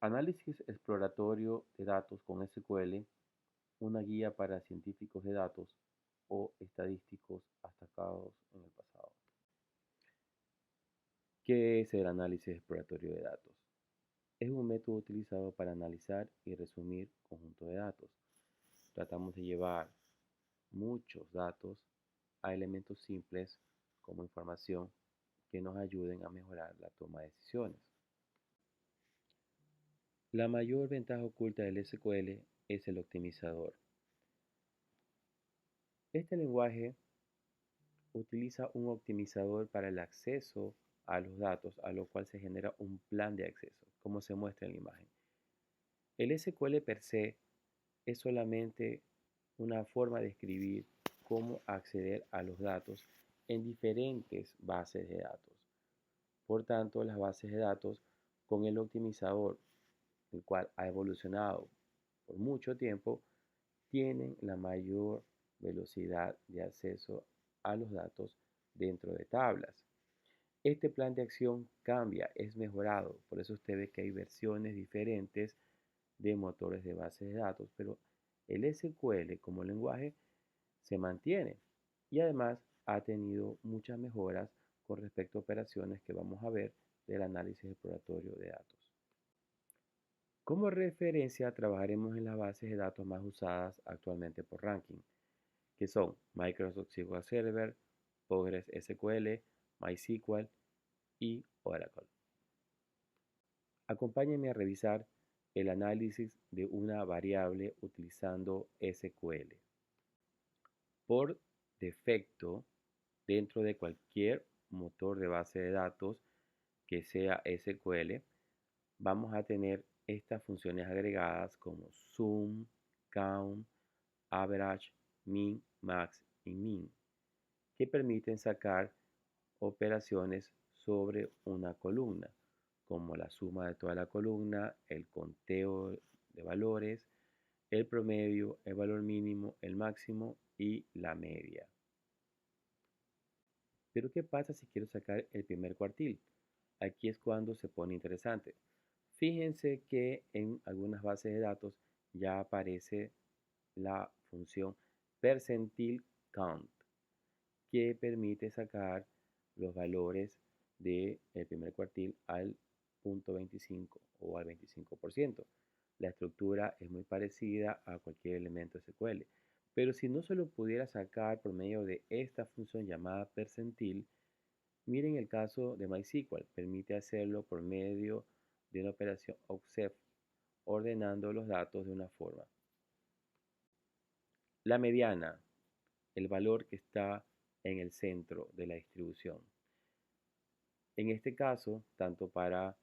Análisis exploratorio de datos con SQL, una guía para científicos de datos o estadísticos destacados en el pasado. ¿Qué es el análisis exploratorio de datos? Es un método utilizado para analizar y resumir conjuntos de datos. Tratamos de llevar muchos datos a elementos simples como información que nos ayuden a mejorar la toma de decisiones. La mayor ventaja oculta del SQL es el optimizador. Este lenguaje utiliza un optimizador para el acceso a los datos, a lo cual se genera un plan de acceso, como se muestra en la imagen. El SQL per se es solamente una forma de escribir cómo acceder a los datos en diferentes bases de datos. Por tanto, las bases de datos con el optimizador, el cual ha evolucionado por mucho tiempo, tienen la mayor velocidad de acceso a los datos dentro de tablas. Este plan de acción cambia, es mejorado, por eso usted ve que hay versiones diferentes de motores de bases de datos, pero el SQL como lenguaje se mantiene y además ha tenido muchas mejoras con respecto a operaciones que vamos a ver del análisis exploratorio de datos. Como referencia, trabajaremos en las bases de datos más usadas actualmente por ranking, que son Microsoft SQL Server, PostgreSQL, MySQL y Oracle. Acompáñenme a revisar el análisis de una variable utilizando SQL. Por defecto, dentro de cualquier motor de base de datos que sea SQL, vamos a tener estas funciones agregadas como sum, count, average, min, max y min, que permiten sacar operaciones sobre una columna, como la suma de toda la columna, el conteo de valores, el promedio, el valor mínimo, el máximo y la media. Pero ¿qué pasa si quiero sacar el primer cuartil? Aquí es cuando se pone interesante. Fíjense que en algunas bases de datos ya aparece la función percentile count, que permite sacar los valores del primer cuartil al 0.25 o al 25%. La estructura es muy parecida a cualquier elemento SQL. Pero si no se lo pudiera sacar por medio de esta función llamada percentil, miren el caso de MySQL. Permite hacerlo por medio de una operación OCSEF, ordenando los datos de una forma. La mediana, el valor que está en el centro de la distribución. En este caso, tanto para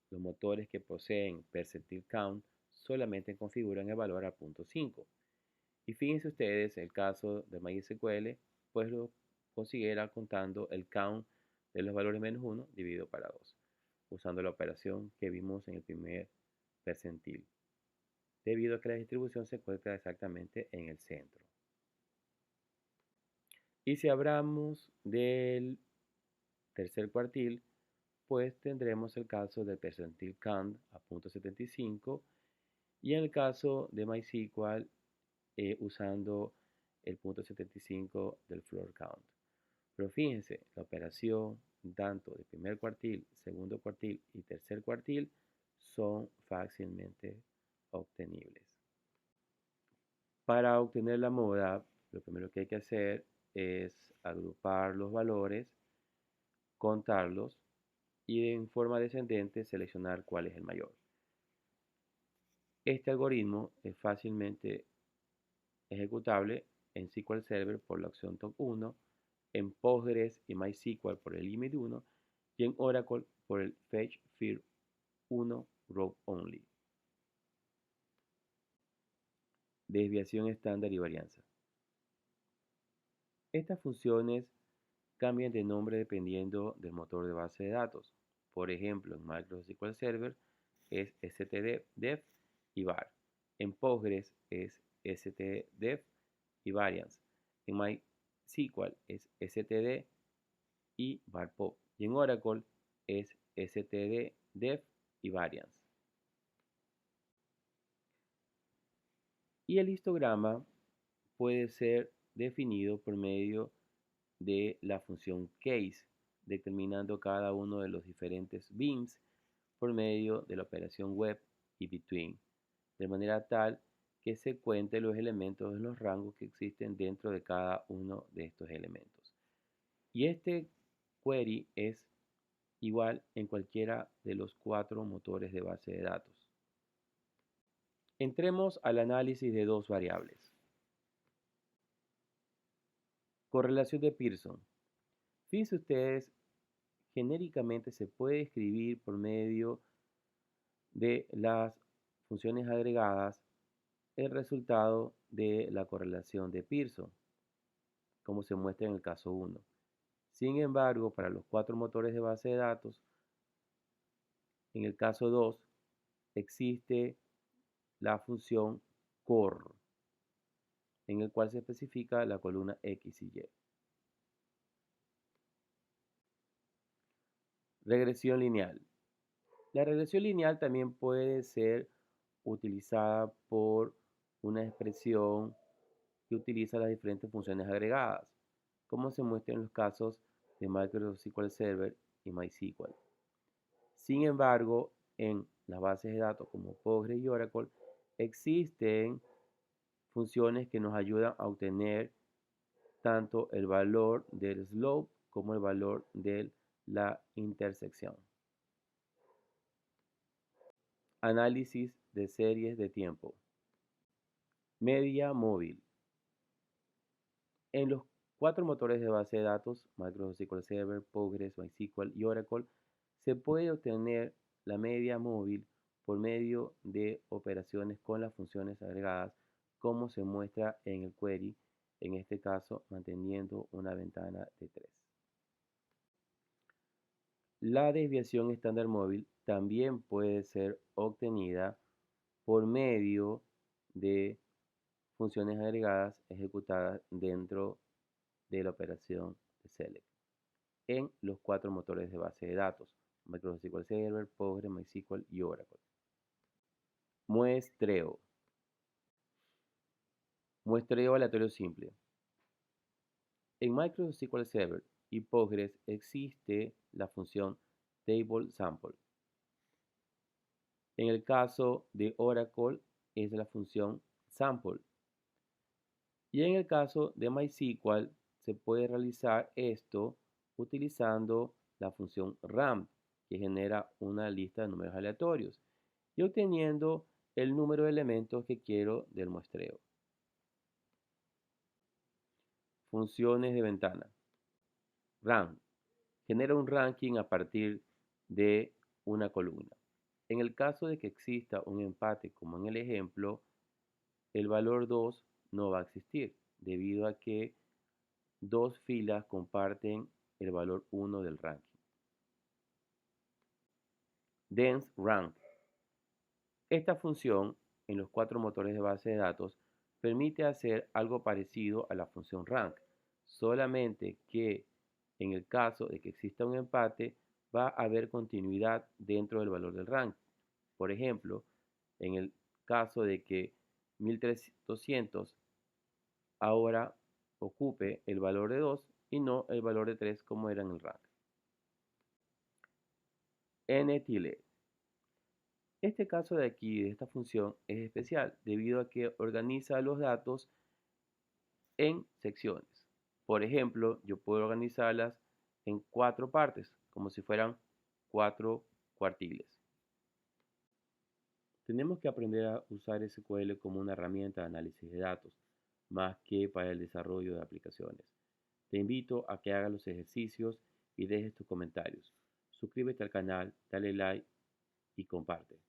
los motores que poseen percentile count, solamente configuran el valor a 0.5. Y fíjense ustedes, el caso de MySQL, pues lo considera contando el count de los valores -1 dividido para 2, usando la operación que vimos en el primer percentil, debido a que la distribución se encuentra exactamente en el centro. Y si hablamos del tercer cuartil, pues tendremos el caso del percentile count a 0.75 y en el caso de MySQL usando el 0.75 del floor count. Pero fíjense, la operación tanto de primer cuartil, segundo cuartil y tercer cuartil son fácilmente obtenibles. Para obtener la moda, lo primero que hay que hacer es agrupar los valores, contarlos y en forma descendente seleccionar cuál es el mayor. Este algoritmo es fácilmente ejecutable en SQL Server por la opción top 1, en Postgres y MySQL por el limit 1 y en Oracle por el fetch first 1 row only. Desviación estándar y varianza. Estas funciones cambian de nombre dependiendo del motor de base de datos. Por ejemplo, en Microsoft SQL Server es stdef y var. En Postgres es stdef y variance. En MySQL es std y varpop. Y en Oracle es std, def y variance. Y el histograma puede ser definido por medio de la función case, determinando cada uno de los diferentes beams por medio de la operación web y between, de manera tal que se cuente los elementos en los rangos que existen dentro de cada uno de estos elementos. Y este query es igual en cualquiera de los 4 motores de base de datos. Entremos al análisis de dos variables. Correlación de Pearson. Fíjense ustedes, genéricamente se puede escribir por medio de las funciones agregadas el resultado de la correlación de Pearson, como se muestra en el caso 1. Sin embargo, para los 4 motores de base de datos, en el caso 2, existe la función COR, en el cual se especifica la columna X y Y. Regresión lineal. La regresión lineal también puede ser utilizada por una expresión que utiliza las diferentes funciones agregadas, como se muestra en los casos de Microsoft SQL Server y MySQL. Sin embargo, en las bases de datos como Postgres y Oracle, existen funciones que nos ayudan a obtener tanto el valor del slope como el valor de la intersección. Análisis de series de tiempo. Media móvil. En los 4 motores de base de datos, Microsoft SQL Server, Postgres, MySQL y Oracle, se puede obtener la media móvil por medio de operaciones con las funciones agregadas, como se muestra en el query, en este caso manteniendo una ventana de 3. La desviación estándar móvil también puede ser obtenida por medio de funciones agregadas ejecutadas dentro de la operación de select en los 4 motores de base de datos, Microsoft SQL Server, Postgres, MySQL y Oracle. Muestreo. Muestreo aleatorio simple. En Microsoft SQL Server y Postgres existe la función table sample. En el caso de Oracle es la función sample. Y en el caso de MySQL se puede realizar esto utilizando la función ramp, que genera una lista de números aleatorios, y obteniendo el número de elementos que quiero del muestreo. Funciones de ventana. Rank. Genera un ranking a partir de una columna. En el caso de que exista un empate, como en el ejemplo, el valor 2 no va a existir, debido a que dos filas comparten el valor 1 del ranking. Dense rank. Esta función en los 4 motores de base de datos permite hacer algo parecido a la función rank, solamente que en el caso de que exista un empate va a haber continuidad dentro del valor del rank. Por ejemplo, en el caso de que 1200 ahora ocupe el valor de 2 y no el valor de 3 como era en el rank. NTLE. Este caso de aquí, de esta función, es especial debido a que organiza los datos en secciones. Por ejemplo, yo puedo organizarlas en 4 partes, como si fueran 4 cuartiles. Tenemos que aprender a usar SQL como una herramienta de análisis de datos, más que para el desarrollo de aplicaciones. Te invito a que hagas los ejercicios y dejes tus comentarios. Suscríbete al canal, dale like y comparte.